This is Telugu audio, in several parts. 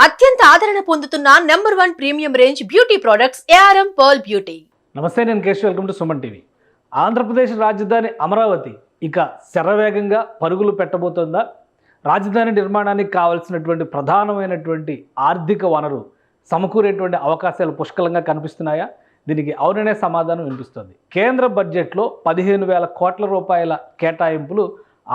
అత్యంత ఆదరణ పొందుతున్న number 1 premium range beauty products ARM pearl beauty. నమస్తే, నేను Keshav. Welcome to Suman TV. Andhra Pradesh రాజధాని అమరావతి ఇక శరవేగంగా పరుగులు పెట్టబోతోందా? రాజధాని నిర్మాణానికి కావాల్సినటువంటి ప్రధానమైనటువంటి ఆర్థిక వనరు సమకూరేటువంటి అవకాశాలు పుష్కలంగా కనిపిస్తున్నాయా? దీనికి అవుననే సమాధానం వినిపిస్తోంది. కేంద్ర బడ్జెట్లో 15,000 కోట్ల రూపాయల కేటాయింపులు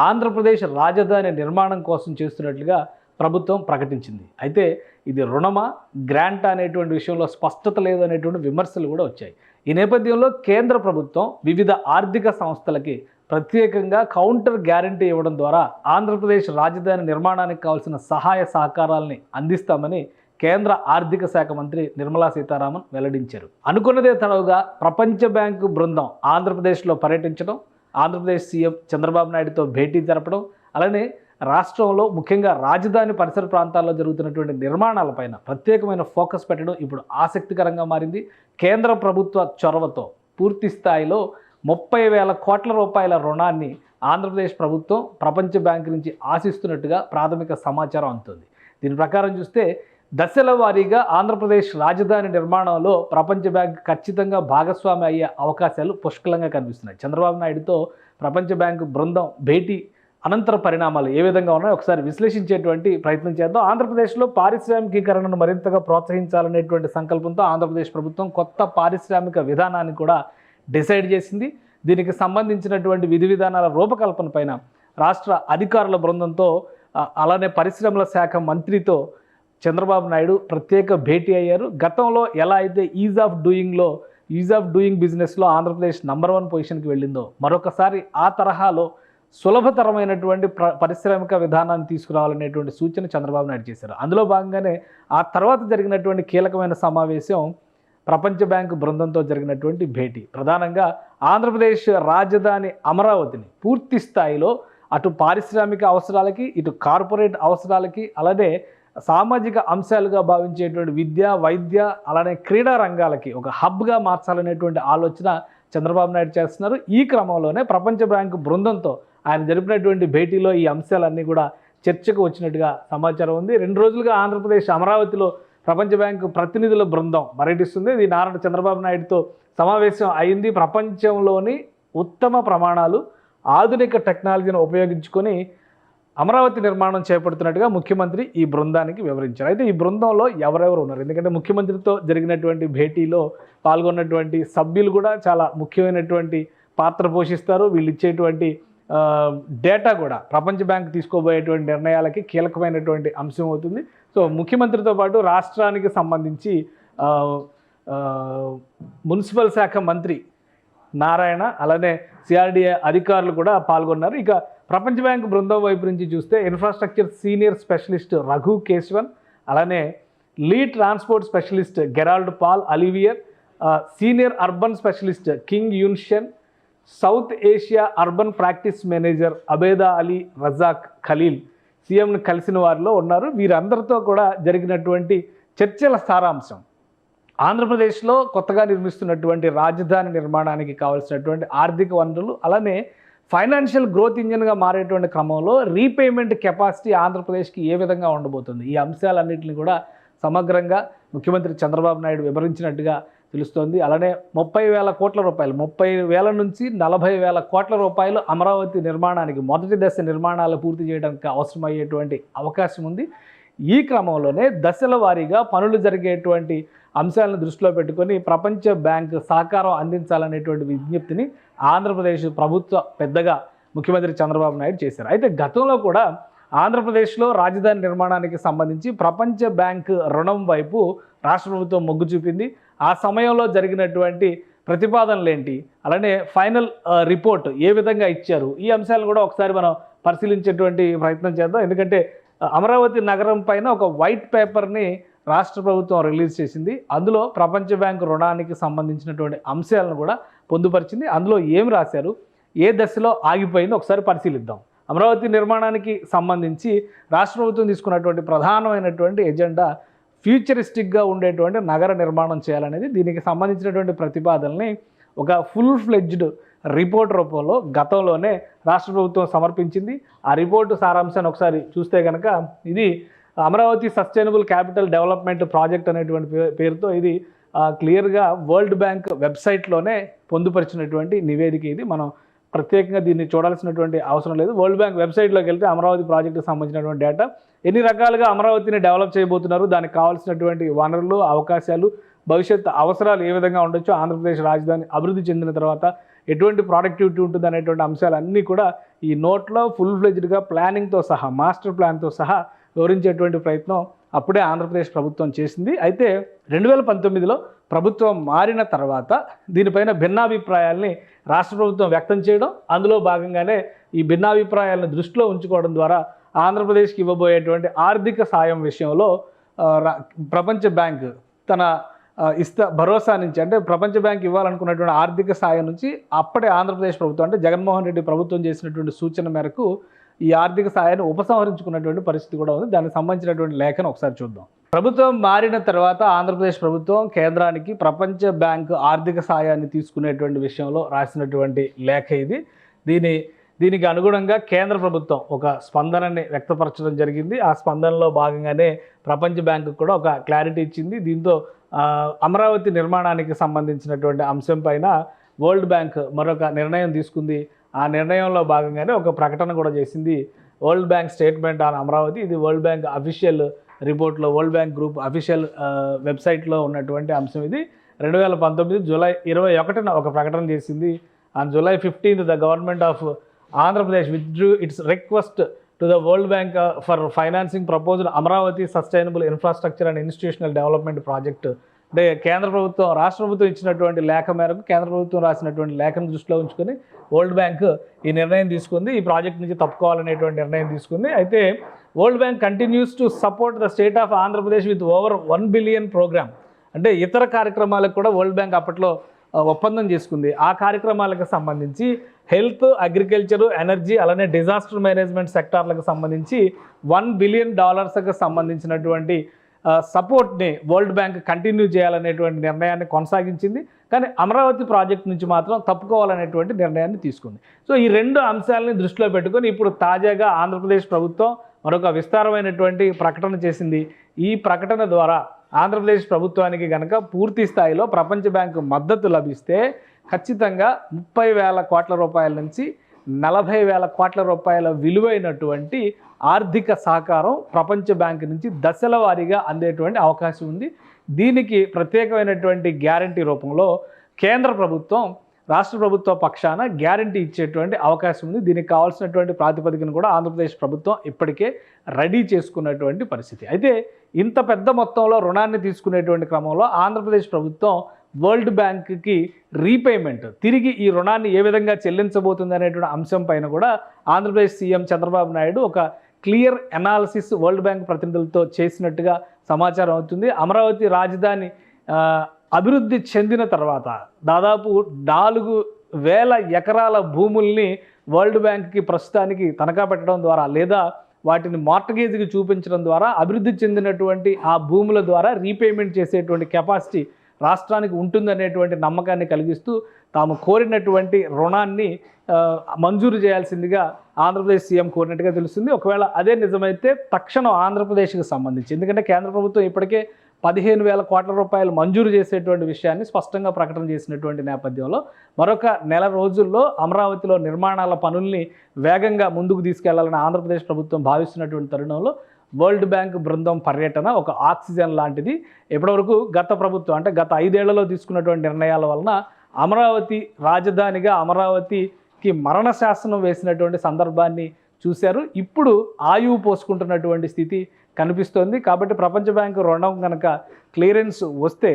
ఆంధ్రప్రదేశ్ రాజధాని నిర్మాణం కోసం చేస్తున్నట్లుగా ప్రభుత్వం ప్రకటించింది. అయితే ఇది రుణమా, గ్రాంట్ అనేటువంటి విషయంలో స్పష్టత లేదు అనేటువంటి విమర్శలు కూడా వచ్చాయి. ఈ నేపథ్యంలో కేంద్ర ప్రభుత్వం వివిధ ఆర్థిక సంస్థలకి ప్రత్యేకంగా కౌంటర్ గ్యారంటీ ఇవ్వడం ద్వారా ఆంధ్రప్రదేశ్ రాజధాని నిర్మాణానికి కావాల్సిన సహాయ సహకారాలని అందిస్తామని కేంద్ర ఆర్థిక శాఖ మంత్రి నిర్మలా సీతారామన్ వెల్లడించారు. అనుకున్నదే తడవుగా ప్రపంచ బ్యాంకు బృందం ఆంధ్రప్రదేశ్లో పర్యటించడం, ఆంధ్రప్రదేశ్ సీఎం చంద్రబాబు నాయుడుతో భేటీ జరపడం, అలానే రాష్ట్రంలో ముఖ్యంగా రాజధాని పరిసర ప్రాంతాల్లో జరుగుతున్నటువంటి నిర్మాణాలపైన ప్రత్యేకమైన ఫోకస్ పెట్టడం ఇప్పుడు ఆసక్తికరంగా మారింది. కేంద్ర ప్రభుత్వ చొరవతో పూర్తి స్థాయిలో 30,000 కోట్ల రూపాయల రుణాన్ని ఆంధ్రప్రదేశ్ ప్రభుత్వం ప్రపంచ బ్యాంకు నుంచి ఆశిస్తున్నట్టుగా ప్రాథమిక సమాచారం అందుతుంది. దీని ప్రకారం చూస్తే దశల వారీగా ఆంధ్రప్రదేశ్ రాజధాని నిర్మాణంలో ప్రపంచ బ్యాంక్ ఖచ్చితంగా భాగస్వామి అయ్యే అవకాశాలు పుష్కలంగా కనిపిస్తున్నాయి. చంద్రబాబు నాయుడుతో ప్రపంచ బ్యాంకు బృందం భేటీ అనంతర పరిణామాలు ఏ విధంగా ఉన్నాయో ఒకసారి విశ్లేషించేటువంటి ప్రయత్నం చేద్దాం. ఆంధ్రప్రదేశ్లో పారిశ్రామికీకరణను మరింతగా ప్రోత్సహించాలనేటువంటి సంకల్పంతో ఆంధ్రప్రదేశ్ ప్రభుత్వం కొత్త పారిశ్రామిక విధానాన్ని కూడా డిసైడ్ చేసింది. దీనికి సంబంధించినటువంటి విధి విధానాల రూపకల్పన పైన రాష్ట్ర అధికారుల బృందంతో అలానే పరిశ్రమల శాఖ మంత్రితో చంద్రబాబు నాయుడు ప్రత్యేక భేటీ అయ్యారు. గతంలో ఎలా అయితే ఈజ్ ఆఫ్ డూయింగ్ బిజినెస్లో ఆంధ్రప్రదేశ్ నంబర్ 1 పొజిషన్కి వెళ్ళిందో మరొకసారి ఆ తరహాలో సులభతరమైనటువంటి పారిశ్రామిక విధానాన్ని తీసుకురావాలనేటువంటి సూచన చంద్రబాబు నాయుడు చేశారు. అందులో భాగంగానే ఆ తర్వాత జరిగినటువంటి కీలకమైన సమావేశం ప్రపంచ బ్యాంకు బృందంతో జరిగినటువంటి భేటీ. ప్రధానంగా ఆంధ్రప్రదేశ్ రాజధాని అమరావతిని పూర్తి స్థాయిలో అటు పారిశ్రామిక అవసరాలకి, ఇటు కార్పొరేట్ అవసరాలకి, అలానే సామాజిక అంశాలుగా భావించేటువంటి విద్య, వైద్య, అలానే క్రీడా రంగాలకి ఒక హబ్గా మార్చాలనేటువంటి ఆలోచన చంద్రబాబు నాయుడు చేస్తున్నారు. ఈ క్రమంలోనే ప్రపంచ బ్యాంకు బృందంతో ఆయన జరిపినటువంటి భేటీలో ఈ అంశాలన్నీ కూడా చర్చకు వచ్చినట్టుగా సమాచారం ఉంది. 2 రోజులుగా ఆంధ్రప్రదేశ్ అమరావతిలో ప్రపంచ బ్యాంకు ప్రతినిధుల బృందం పర్యటిస్తుంది. ఇది నారాయణ చంద్రబాబు నాయుడుతో సమావేశం అయింది. ప్రపంచంలోని ఉత్తమ ప్రమాణాలు, ఆధునిక టెక్నాలజీని ఉపయోగించుకొని అమరావతి నిర్మాణం చేపడుతున్నట్టుగా ముఖ్యమంత్రి ఈ బృందానికి వివరించారు. అయితే ఈ బృందంలో ఎవరెవరు ఉన్నారు? ఎందుకంటే ముఖ్యమంత్రితో జరిగినటువంటి భేటీలో పాల్గొన్నటువంటి సభ్యులు కూడా చాలా ముఖ్యమైనటువంటి పాత్ర పోషిస్తారు. వీళ్ళు ఇచ్చేటువంటి డేటా కూడా ప్రపంచ బ్యాంక్ తీసుకోబోయేటువంటి నిర్ణయాలకి కీలకమైనటువంటి అంశం అవుతుంది. సో ముఖ్యమంత్రితో పాటు రాష్ట్రానికి సంబంధించి మున్సిపల్ శాఖ మంత్రి నారాయణ, అలానే సిఆర్డీఏ అధికారులు కూడా పాల్గొన్నారు. ఇక ప్రపంచ బ్యాంకు బృందం వైపు నుంచి చూస్తే infrastructure senior specialist Raghu Keshavan, అలానే lead transport specialist Gerald Paul Olivier, senior urban specialist King Yunshan, South Asia urban practice manager Abeda Ali Razak Khalil సీఎంను కలిసిన వారిలో ఉన్నారు. వీరందరితో కూడా జరిగినటువంటి చర్చల సారాంశం ఆంధ్రప్రదేశ్లో కొత్తగా నిర్మిస్తున్నటువంటి రాజధాని నిర్మాణానికి కావాల్సినటువంటి ఆర్థిక వనరులు, అలానే ఫైనాన్షియల్ గ్రోత్ ఇంజిన్గా మారేటువంటి క్రమంలో రీపేమెంట్ కెపాసిటీ ఆంధ్రప్రదేశ్కి ఏ విధంగా ఉండబోతుంది, ఈ అంశాలన్నింటినీ కూడా సమగ్రంగా ముఖ్యమంత్రి చంద్రబాబు నాయుడు వివరించినట్టుగా తెలుస్తోంది. అలానే 30,000 కోట్ల రూపాయలు, 30,000 నుంచి 40,000 కోట్ల రూపాయలు అమరావతి నిర్మాణానికి మొదటి దశ నిర్మాణాలు పూర్తి చేయడానికి అవసరమయ్యేటువంటి అవకాశం ఉంది. ఈ క్రమంలోనే దశల వారీగా పనులు జరిగేటువంటి అంశాలను దృష్టిలో పెట్టుకొని ప్రపంచ బ్యాంకు సహకారం అందించాలనేటువంటి విజ్ఞప్తిని ఆంధ్రప్రదేశ్ ప్రభుత్వ పెద్దగా ముఖ్యమంత్రి చంద్రబాబు నాయుడు చేశారు. అయితే గతంలో కూడా ఆంధ్రప్రదేశ్లో రాజధాని నిర్మాణానికి సంబంధించి ప్రపంచ బ్యాంకు రుణం వైపు రాష్ట్ర ప్రభుత్వం మొగ్గు చూపింది. ఆ సమయంలో జరిగినటువంటి ప్రతిపాదనలు ఏంటి, అలానే ఫైనల్ రిపోర్ట్ ఏ విధంగా ఇచ్చారు, ఈ అంశాలు కూడా ఒకసారి మనం పరిశీలించేటువంటి ప్రయత్నం చేద్దాం. ఎందుకంటే అమరావతి నగరం పైన ఒక వైట్ పేపర్ని రాష్ట్ర ప్రభుత్వం రిలీజ్ చేసింది. అందులో ప్రపంచ బ్యాంకు రుణానికి సంబంధించినటువంటి అంశాలను కూడా పొందుపరిచింది. అందులో ఏం రాశారు, ఏ దశలో ఆగిపోయిందో ఒకసారి పరిశీలిద్దాం. అమరావతి నిర్మాణానికి సంబంధించి రాష్ట్ర ప్రభుత్వం తీసుకున్నటువంటి ప్రధానమైనటువంటి ఎజెండా ఫ్యూచరిస్టిక్గా ఉండేటువంటి నగర నిర్మాణం చేయాలనేది. దీనికి సంబంధించినటువంటి ప్రతిపాదనని ఒక ఫుల్ ఫ్లెడ్జ్డ్ రిపోర్ట్ రూపంలో గతంలోనే రాష్ట్ర ప్రభుత్వం సమర్పించింది. ఆ రిపోర్టు సారాంశాన్ని ఒకసారి చూస్తే కనుక ఇది Amaravati sustainable capital development project అనేటువంటి పేరుతో ఇది క్లియర్గా వరల్డ్ బ్యాంక్ వెబ్సైట్లోనే పొందుపరిచినటువంటి నివేదిక. ఇది మనం ప్రత్యేకంగా దీన్ని చూడాల్సినటువంటి అవసరం లేదు. వరల్డ్ బ్యాంక్ వెబ్సైట్లోకి వెళ్తే అమరావతి ప్రాజెక్టుకు సంబంధించినటువంటి డేటా, ఎన్ని రకాలుగా అమరావతిని డెవలప్ చేయబోతున్నారు, దానికి కావాల్సినటువంటి వనరులు, అవకాశాలు, భవిష్యత్ అవసరాలు ఏ విధంగా ఉండొచ్చు, ఆంధ్రప్రదేశ్ రాజధాని అభివృద్ధి చెందిన తర్వాత ఎటువంటి ప్రొడక్టివిటీ ఉంటుంది అనేటువంటి అంశాలన్నీ కూడా ఈ నోట్లో ఫుల్ ఫ్లెజ్డ్గా ప్లానింగ్తో సహా, మాస్టర్ ప్లాన్తో సహా వివరించేటువంటి ప్రయత్నం అప్పుడే ఆంధ్రప్రదేశ్ ప్రభుత్వం చేసింది. అయితే 2019లో ప్రభుత్వం మారిన తర్వాత దీనిపైన భిన్నాభిప్రాయాల్ని రాష్ట్ర ప్రభుత్వం వ్యక్తం చేయడం, అందులో భాగంగానే ఈ భిన్నాభిప్రాయాలను దృష్టిలో ఉంచుకోవడం ద్వారా ఆంధ్రప్రదేశ్కి ఇవ్వబోయేటువంటి ఆర్థిక సాయం విషయంలో ప్రపంచ బ్యాంక్ తన భరోసా నుంచి, అంటే ప్రపంచ బ్యాంక్ ఇవ్వాలనుకున్నటువంటి ఆర్థిక సాయం నుంచి అప్పటి ఆంధ్రప్రదేశ్ ప్రభుత్వం, అంటే జగన్మోహన్ రెడ్డి ప్రభుత్వం చేసినటువంటి సూచన మేరకు ఈ ఆర్థిక సాయాన్ని ఉపసంహరించుకున్నటువంటి పరిస్థితి కూడా ఉంది. దానికి సంబంధించినటువంటి లేఖను ఒకసారి చూద్దాం. ప్రభుత్వం మారిన తర్వాత ఆంధ్రప్రదేశ్ ప్రభుత్వం కేంద్రానికి ప్రపంచ బ్యాంకు ఆర్థిక సాయాన్ని తీసుకునేటువంటి విషయంలో రాసినటువంటి లేఖ ఇది. దీనికి అనుగుణంగా కేంద్ర ప్రభుత్వం ఒక స్పందనని వ్యక్తపరచడం జరిగింది. ఆ స్పందనలో భాగంగానే ప్రపంచ బ్యాంకు కూడా ఒక క్లారిటీ ఇచ్చింది. దీంతో అమరావతి నిర్మాణానికి సంబంధించినటువంటి అంశం పైన వరల్డ్ బ్యాంక్ మరొక నిర్ణయం తీసుకుంది. ఆ నిర్ణయంలో భాగంగానే ఒక ప్రకటన కూడా చేసింది. World bank statement on Amaravati, ఇది వరల్డ్ బ్యాంక్ అఫీషియల్ రిపోర్ట్లో, వరల్డ్ బ్యాంక్ గ్రూప్ అఫీషియల్ వెబ్సైట్లో ఉన్నటువంటి అంశం ఇది. 2019 జూలై 21న ఒక ప్రకటన చేసింది. On July 15th the government of Andhra Pradesh withdrew its request to the World Bank for financing proposed Amaravati sustainable infrastructure and institutional development project. అంటే కేంద్ర ప్రభుత్వం, రాష్ట్ర ప్రభుత్వం ఇచ్చినటువంటి లేఖ మేరకు కేంద్ర ప్రభుత్వం రాసినటువంటి లేఖను దృష్టిలో ఉంచుకొని వరల్డ్ బ్యాంక్ ఈ నిర్ణయం తీసుకుంది. ఈ ప్రాజెక్ట్ నుంచి తప్పుకోవాలనేటువంటి నిర్ణయం తీసుకుంది. అయితే World Bank continues to support the state of Andhra Pradesh with over 1 billion programme. అంటే ఇతర కార్యక్రమాలకు కూడా వరల్డ్ బ్యాంక్ అప్పట్లో ఒప్పందం చేసుకుంది. ఆ కార్యక్రమాలకు సంబంధించి హెల్త్, అగ్రికల్చరు, ఎనర్జీ, అలానే డిజాస్టర్ మేనేజ్మెంట్ సెక్టార్లకు సంబంధించి $1 బిలియన్ సంబంధించినటువంటి సపోర్ట్ని వరల్డ్ బ్యాంక్ కంటిన్యూ చేయాలనేటువంటి నిర్ణయాన్ని కొనసాగించింది. కానీ అమరావతి ప్రాజెక్ట్ నుంచి మాత్రం తప్పుకోవాలనేటువంటి నిర్ణయాన్ని తీసుకుంది. సో ఈ రెండు అంశాలని దృష్టిలో పెట్టుకొని ఇప్పుడు తాజాగా ఆంధ్రప్రదేశ్ ప్రభుత్వం మరొక విస్తారమైనటువంటి ప్రకటన చేసింది. ఈ ప్రకటన ద్వారా ఆంధ్రప్రదేశ్ ప్రభుత్వానికి కనుక పూర్తి స్థాయిలో ప్రపంచ బ్యాంకు మద్దతు లభిస్తే ఖచ్చితంగా 30,000 కోట్ల రూపాయల నుంచి 40,000 కోట్ల రూపాయల విలువైనటువంటి ఆర్థిక సహకారం ప్రపంచ బ్యాంకు నుంచి దశల వారీగా అందేటువంటి అవకాశం ఉంది. దీనికి ప్రత్యేకమైనటువంటి గ్యారంటీ రూపంలో కేంద్ర ప్రభుత్వం రాష్ట్ర ప్రభుత్వ పక్షాన గ్యారంటీ ఇచ్చేటువంటి అవకాశం ఉంది. దీనికి కావాల్సినటువంటి ప్రాతిపదికను కూడా ఆంధ్రప్రదేశ్ ప్రభుత్వం ఇప్పటికే రెడీ చేసుకున్నటువంటి పరిస్థితి. అయితే ఇంత పెద్ద మొత్తంలో రుణాన్ని తీసుకునేటువంటి క్రమంలో ఆంధ్రప్రదేశ్ ప్రభుత్వం వరల్డ్ బ్యాంక్కి రీపేమెంట్, తిరిగి ఈ రుణాన్ని ఏ విధంగా చెల్లించబోతుంది అనేటువంటి అంశం పైన కూడా ఆంధ్రప్రదేశ్ సీఎం చంద్రబాబు నాయుడు ఒక క్లియర్ అనాలిసిస్ వరల్డ్ బ్యాంక్ ప్రతినిధులతో చేసినట్టుగా సమాచారం అవుతుంది. అమరావతి రాజధాని అభివృద్ధి చెందిన తర్వాత దాదాపు 4,000 ఎకరాల భూముల్ని వరల్డ్ బ్యాంక్కి ప్రస్తుతానికి తనఖా పెట్టడం ద్వారా, లేదా వాటిని మార్టగేజ్కి చూపించడం ద్వారా అభివృద్ధి చెందినటువంటి ఆ భూముల ద్వారా రీపేమెంట్ చేసేటువంటి కెపాసిటీ రాష్ట్రానికి ఉంటుందనేటువంటి నమ్మకాన్ని కలిగిస్తూ తాము కోరినటువంటి రుణాన్ని మంజూరు చేయాల్సిందిగా ఆంధ్రప్రదేశ్ సీఎం కోరినట్టుగా తెలుస్తుంది. ఒకవేళ అదే నిజమైతే తక్షణం ఆంధ్రప్రదేశ్కి సంబంధించి, ఎందుకంటే కేంద్ర ప్రభుత్వం ఇప్పటికే 15,000 కోట్ల రూపాయలు మంజూరు చేసేటువంటి విషయాన్ని స్పష్టంగా ప్రకటన చేసినటువంటి నేపథ్యంలో మరొక నెల రోజుల్లో అమరావతిలో నిర్మాణాల పనుల్ని వేగంగా ముందుకు తీసుకెళ్లాలని ఆంధ్రప్రదేశ్ ప్రభుత్వం భావిస్తున్నటువంటి తరుణంలో వరల్డ్ బ్యాంక్ బృందం పర్యటన ఒక ఆక్సిజన్ లాంటిది. ఇప్పటివరకు గత ప్రభుత్వం, అంటే గత 5 ఏళ్లలో తీసుకున్నటువంటి నిర్ణయాల వలన అమరావతి రాజధానిగా అమరావతికి మరణ శాసనం వేసినటువంటి సందర్భాన్ని చూశారు. ఇప్పుడు ఆయువు పోసుకుంటున్నటువంటి స్థితి కనిపిస్తోంది. కాబట్టి ప్రపంచ బ్యాంకు రుణం కనుక క్లియరెన్స్ వస్తే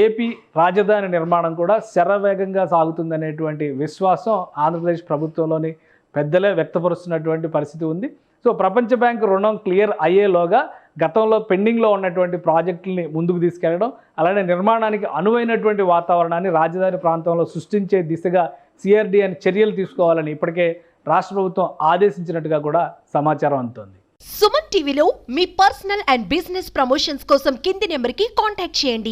ఏపీ రాజధాని నిర్మాణం కూడా శరవేగంగా సాగుతుందనేటువంటి విశ్వాసం ఆంధ్రప్రదేశ్ ప్రభుత్వంలోని పెద్దలే వ్యక్తపరుస్తున్నటువంటి పరిస్థితి ఉంది. సో ప్రపంచ బ్యాంకు రుణం క్లియర్ అయ్యేలోగా గతంలో పెండింగ్లో ఉన్నటువంటి ప్రాజెక్టుల్ని ముందుకు తీసుకెళ్లడం, అలానే నిర్మాణానికి అనువైనటువంటి వాతావరణాన్ని రాజధాని ప్రాంతంలో సృష్టించే దిశగా సిఆర్డీఏ చర్యలు తీసుకోవాలని ఇప్పటికే రాష్ట్ర ప్రభుత్వం ఆదేశించినట్టుగా కూడా సమాచారం అందుతోంది. సుమన్ టీవీలో మీ పర్సనల్ అండ్ బిజినెస్ ప్రమోషన్స్ కోసం కింది నెంబర్కి కాంటాక్ట్ చేయండి.